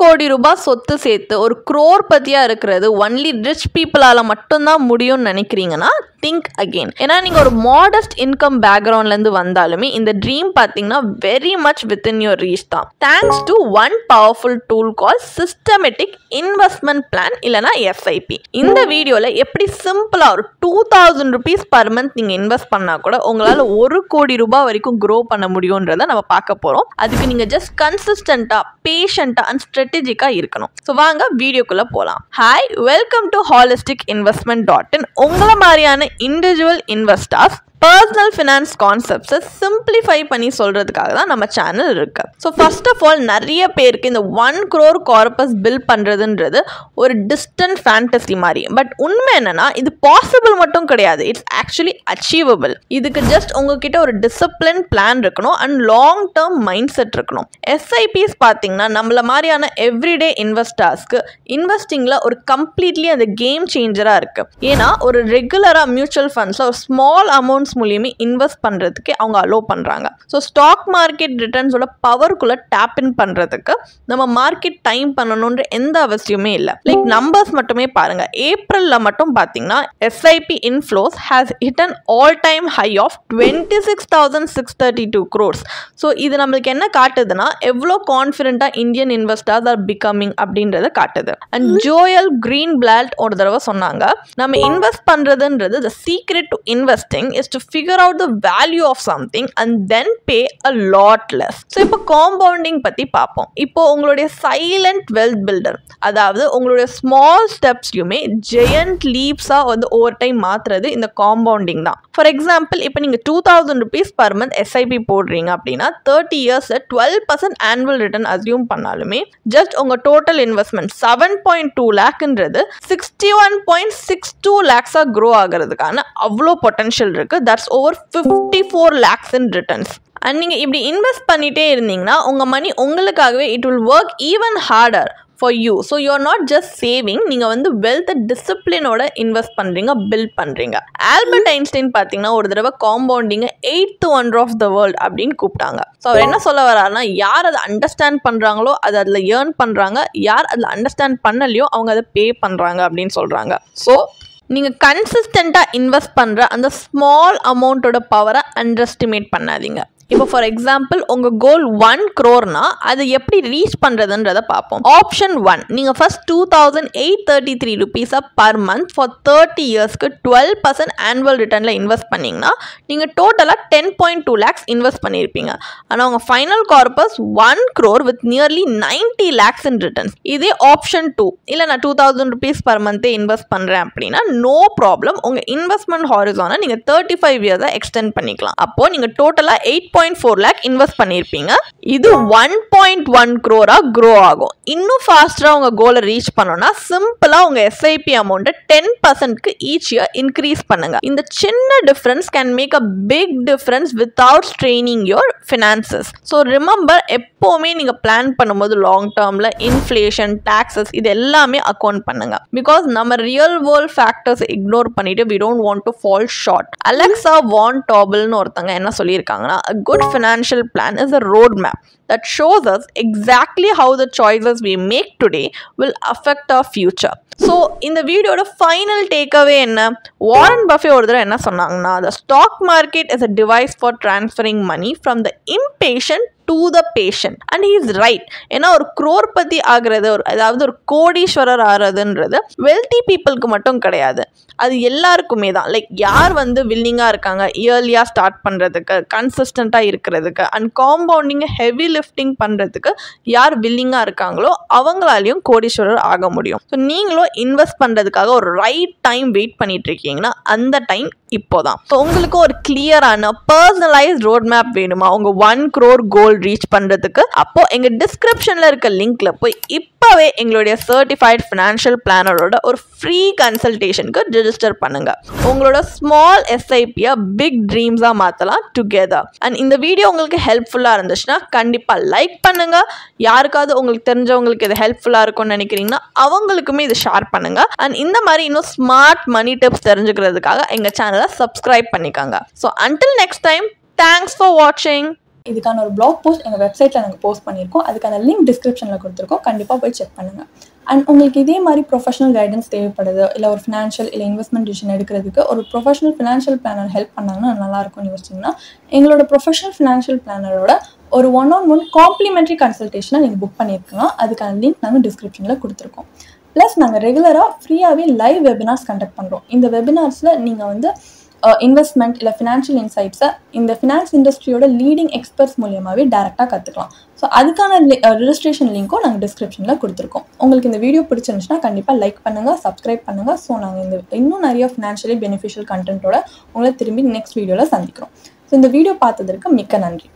கோடி ரூபாய் சொத்து சேர்த்து ஒரு crore பத்தியா இருக்கிறது ஒன்லி ரிச் பீப்புளால மட்டும்தான் முடியும்னு நினைக்கிறீங்கன்னா திங்க் அகெயின். ஏன்னா நீங்க ஒரு மாடஸ்ட் இன்கம் பேக்ரவுண்ட்ல இருந்து வந்தாலுமே இந்த ட்ரீம் பாத்தீங்கன்னா very much within your reach தான். Thanks to one powerful tool call systematic investment plan இல்லனா எஸ்ஐபி. இந்த வீடியோல எப்படி சிம்பிளா ஒரு 2000 rupees per month நீங்க இன்வெஸ்ட் பண்ணா கூட உங்களால 1 கோடி ரூபாய் வரைக்கும் grow பண்ண முடியும்ன்றத நம்ம பார்க்க போறோம். அதுக்கு நீங்க ஜஸ்ட் கன்சிஸ்டன்ட்டா பேஷண்டா அண்ட் ஸ்ட்ராட்டஜிக்கா இருக்கணும். ஸோ வாங்க வீடியோக்குள்ள போலாம். Hi, welcome to holisticinvestment.in. உங்களை மாதிரியான இண்டிவிஜுவல் இன்வெஸ்டர்ஸ் பர்சனல் ஃபினான்ஸ் கான்செப்ட்ஸை சிம்பிளிஃபை பண்ணி சொல்கிறதுக்காக தான் நம்ம சேனல் இருக்கு. ஸோ ஃபர்ஸ்ட் ஆஃப் ஆல் நிறைய பேருக்கு இந்த 1 crore கார்பஸ் பில்ட் பண்ணுறதுன்றது ஒரு டிஸ்டன்ட் ஃபேண்டசி மாதிரி. பட் உண்மை என்னன்னா இது பாசிபிள் மட்டும் கிடையாது, இட்ஸ் ஆக்சுவலி அச்சீவபிள். இதுக்கு ஜஸ்ட் உங்ககிட்ட ஒரு டிசிப்ளின் பிளான் இருக்கணும் and long term mind set இருக்கணும். எஸ்ஐபிஸ் பார்த்தீங்கன்னா நம்மள மாதிரியான எவ்ரிடே இன்வெஸ்டர்ஸ்க்கு இன்வெஸ்டிங்கில் ஒரு கம்ப்ளீட்லி அந்த கேம் சேஞ்சராக இருக்குது. ஏன்னா ஒரு ரெகுலராக மியூச்சுவல் ஃபண்ட்ஸில் ஒரு ஸ்மால் அமௌண்ட்ஸ் மூலியமே இன்வெஸ்ட் பண்றதுக்கு அவங்க அலோ பண்றாங்க. ஸோ ஸ்டாக் மார்க்கெட் ரிட்டர்ன்ஸோட பவர்க்குள்ள டேப் இன் பண்றதுக்கு நம்ம மார்க்கெட் டைம் பண்ணணும்ன்ற எந்த அவசியமே இல்லை. லைக் நம்பர்ஸ் மட்டுமே பாருங்க. ஏப்ரல்ல மட்டும் பாத்தீங்கன்னா SIP inflows has hit an all time high of 26,632 crores. So இது நம்மளுக்கு என்ன காட்டுதுன்னா எவ்வளோ கான்ஃபிடென்ட்டா இந்தியன் இன்வெஸ்டர்ஸ் ஆர் பிகமிங் அப்படின்றத காட்டுது. அண்ட் ஜோயல் கிரீன் பிளால்ட் ஒரு தடவை சொன்னாங்க, நம்ம இன்வெஸ்ட் பண்றதுன்றது the secret to investing is to figure out the value of something and then pay a lot less. So இப்போ compounding பத்தி பார்ப்போம். இப்போ உங்களுடைய silent wealth builder, அதாவது உங்களுடைய small stepsயுமே giant leapஸா வந்து ஓவர் டைம் மாத்துறது இந்த compounding தான். ஃபார் எக்ஸாம்பிள் இப்போ நீங்க 2000 rupees per month SIP போடுறீங்க அப்படின்னா 30 years 12% annual return assume பண்ணாலுமே ஜஸ்ட் உங்க டோட்டல் இன்வெஸ்ட்மெண்ட் 7.2 lakhன்றது 61.62 lakhஸா grow ஆகிறதுக்கான அவ்வளோ பொட்டன்ஷியல் இருக்கு. That's over 54 lakhs in returns. And நீங்கள் இப்படி இன்வெஸ்ட் பண்ணிகிட்டே இருந்தீங்கன்னா உங்கள் மணி உங்களுக்காகவே it will work even harder for you. So you're not just saving, நீங்கள் வந்து வெல்த்தை டிசிப்ளினோட இன்வெஸ்ட் பண்ணுறீங்க, பில்ட் பண்ணுறீங்க. ஆல்பர்ட் ஐன்ஸ்டைன் பார்த்தீங்கன்னா ஒரு தடவை காம்பவுண்டிங்கை 8th wonder of the world அப்படின்னு கூப்பிட்டாங்க. ஸோ அவர் என்ன சொல்ல வர்றாருன்னா, யார் அதை அண்டர்ஸ்டாண்ட் பண்ணுறாங்களோ அது அதில் ஏர்ன் பண்ணுறாங்க, யார் அதில் அண்டர்ஸ்டாண்ட் பண்ணலையோ அவங்க அதை பே பண்ணுறாங்க அப்படின்னு சொல்கிறாங்க. ஸோ நீங்கள் கன்சிஸ்டண்ட்டாக இன்வெஸ்ட் பண்ணுற அந்த ஸ்மால் அமௌண்ட்டோட பவரை அண்டர் எஸ்டிமேட் பண்ணாதீங்க. இப்போ ஃபார் எக்ஸாம்பிள் உங்கள் கோல் 1 crore அது எப்படி ரீச் பண்ணுறதுன்றதை பார்ப்போம். ஆப்ஷன் 1, நீங்கள் first 2,833 rupees per month for 30 yearsக்கு 12% ஆனுவல் ரிட்டர்னில் இன்வெஸ்ட் பண்ணிங்கன்னா நீங்கள் டோட்டலாக 10.2 lakhs இன்வெஸ்ட் பண்ணியிருப்பீங்க. ஆனால் உங்கள் final corpus 1 crore with nearly 90 lakhs in returns. இதே ஆப்ஷன் 2, இல்லை நான் 2,000 rupees பர் மந்த்தே இன்வெஸ்ட் பண்ணுறேன் அப்படின்னா நோ ப்ராப்ளம், உங்கள் இன்வெஸ்ட்மெண்ட் ஹாரிசானை நீங்கள் 35 years எக்ஸ்டெண்ட் பண்ணிக்கலாம். அப்போ நீங்கள் டோட்டலாக 8.4 lakh இன்வெஸ்ட் பண்ணியிருப்பீங்க. இது 1.1 crore grow ஆகும். இன்னும் ஃபாஸ்டரா உங்க கோலை ரீச் பண்ணணும்னா சிம்பிளா உங்க எஸ்ஐபி அமௌண்ட் 10%க்கு ஈச் இயர் இன்க்ரீஸ் பண்ணுங்க. இந்த சின்ன difference can make a big difference without straining your finances. So remember, எப்போவுமே நீங்க பிளான் பண்ணும்போது லாங் டேர்ம்ல இன்ஃப்ளேஷன், டாக்ஸஸ் இது எல்லாமே அக்கௌண்ட் பண்ணுங்க. பிகாஸ் நம்ம ரியல் வேர்ல்ட் ஃபேக்டர்ஸ் இக்னோர் பண்ணிட்டு we don't want to fall short. Alexa von டாபிள்னு ஒருத்தங்க என்ன சொல்லியிருக்காங்கன்னா, a good financial plan is a roadmap that shows us exactly how the choices we make today will affect our future. So இந்த வீடியோட final takeaway என்ன? Warren buffet ஒரு தடவை என்ன சொன்னாங்கன்னா, the stock market is a device for transferring money from the impatient to the patient. And he is right. ஏன்னா ஒரு crorepati ஆகிறது, அதாவது ஒரு கோடீஸ்வரர் ஆகிறதுன்றது வெல்தி பீப்புளுக்கு மட்டும் கிடையாது, அது எல்லாருக்குமே தான். லைக் யார் வந்து வில்லிங்காக இருக்காங்க இயர்லியாக ஸ்டார்ட் பண்ணுறதுக்கு, கன்சிஸ்டண்ட்டாக இருக்கிறதுக்கு அண்ட் காம்பவுண்டிங்கை ஹெவி லிஃப்டிங் பண்ணுறதுக்கு யார் வில்லிங்காக இருக்காங்களோ அவங்களாலையும் கோடீஸ்வரர் ஆக முடியும். ஸோ நீங்களும் இன்வெஸ்ட் பண்ணுறதுக்காக ஒரு ரைட் டைம் வெயிட் பண்ணிட்டு இருக்கீங்கன்னா அந்த டைம் இப்போதான். ஸோ உங்களுக்கு ஒரு கிளியரான பர்சனலைஸ்ட் ரோட் மேப் வேணுமா உங்க 1 crore கோல் ரீச் பண்றதுக்கு? அப்போ எங்க டிஸ்கிரிப்ஷன்ல இருக்க லிங்க்ல போய் இப்பவே எங்களுடைய சர்டிஃபைட் ஃபினான்ஷியல் பிளானரோட ஒரு ஃப்ரீ கன்சல்டேஷனுக்கு ரெஜிஸ்டர் பண்ணுங்க. உங்களோட ஸ்மால் எஸ்ஐபியை பிக் ட்ரீம்ஸா மாத்தலாம் டுகெதர். அண்ட் இந்த வீடியோ உங்களுக்கு ஹெல்ப்ஃபுல்லா இருந்துச்சுன்னா கண்டிப்பா லைக் பண்ணுங்க. யாருக்காவது உங்களுக்கு தெரிஞ்சவங்களுக்கு இது ஹெல்ப்ஃபுல்லா இருக்கும்னு நினைக்கிறீங்கன்னா அவங்களுக்குமே இது ஷேர் பண்ணுங்க. அண்ட் இந்த மாதிரி இன்னும் ஸ்மார்ட் மணி டிப்ஸ் தெரிஞ்சுக்கிறதுக்காக எங்க சேனலை சப்ஸ்கிரைப் பண்ணிக்கோங்க. So until next time, thanks for watching. இதுக்கான ஒரு blog போஸ்ட் எங்கள் வெப்சைட்டில் நாங்கள் போஸ்ட் பண்ணியிருக்கோம். அதுக்கான லிங்க் டிஸ்கிரிப்ஷனில் கொடுத்துருக்கோம். கண்டிப்பாக போய் செக் பண்ணுங்கள். அண்ட் உங்களுக்கு இதே மாதிரி ப்ரொஃபஷனல் கைடன்ஸ் தேவைப்படுது, இல்லை ஒரு ஃபினான்ஷியல் இல்லை இன்வெஸ்ட்மெண்ட் டிசிஷன் எடுக்கிறதுக்கு ஒரு ப்ரொஃபஷனல் ஃபினான்ஷியல் பிளானர் ஹெல்ப் பண்ணாங்கன்னா நல்லாயிருக்கும்னு யோசிச்சிங்கன்னா எங்களோட ப்ரொஃபஷனல் ஃபினான்ஷியல் பிளானரோட ஒரு 1-on-1 காம்ப்ளிமெண்ட்ரி கன்சல்டேஷனை நீங்கள் புக் பண்ணியிருக்கலாம். அதுக்கான லிங்க் நாங்கள் டிஸ்கிரிப்ஷனில் கொடுத்துருக்கோம். ப்ளஸ் நாங்கள் ரெகுலராக ஃப்ரீயாகவே லைவ் வெபினார்ஸ் கண்டக்ட் பண்ணுறோம். இந்த வெபினார்ஸில் நீங்கள் வந்து இன்வெஸ்ட்மெண்ட் இல்லை ஃபினான்ஷியல் இன்சைட்ஸை இந்த ஃபினான்ஸ் இண்டஸ்ட்ரியோட லீடிங் எக்ஸ்பர்ட்ஸ் மூலியமாகவே டேரெக்டாக கற்றுக்கலாம். ஸோ அதுக்கான ரிஜிஸ்ட்ரேஷன் லிங்க்கும் நாங்கள் டிஸ்கிரிப்ஷனில் கொடுத்துருக்கோம். உங்களுக்கு இந்த வீடியோ பிடிச்சிருந்துச்சுன்னா கண்டிப்பாக லைக் பண்ணுங்கள், சப்ஸ்கிரைப் பண்ணுங்கள். ஸோ நாங்கள் இன்னும் நிறைய ஃபினான்ஷியலி பெனிஃபிஷியல் கண்டென்ட்டோட உங்களை திரும்பி நெக்ஸ்ட் வீடியோவில் சந்திக்கிறோம். ஸோ இந்த வீடியோ பார்த்ததற்கு மிக்க நன்றி.